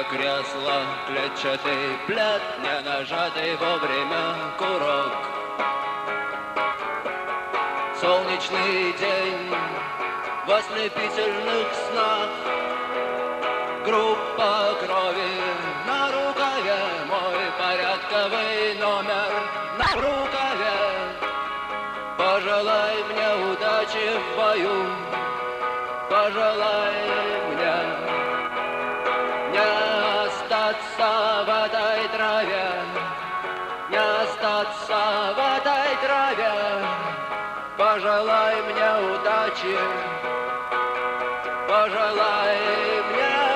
Мягкое кресло, клетчатый плед, не нажатый вовремя курок. Солнечный день в ослепительных снах, группа крови на рукаве, мой порядковый номер на рукаве. Пожелай мне удачи в бою, пожелай мне не остаться в этой траве, не остаться в этой траве. Пожелай мне удачи, пожелай мне.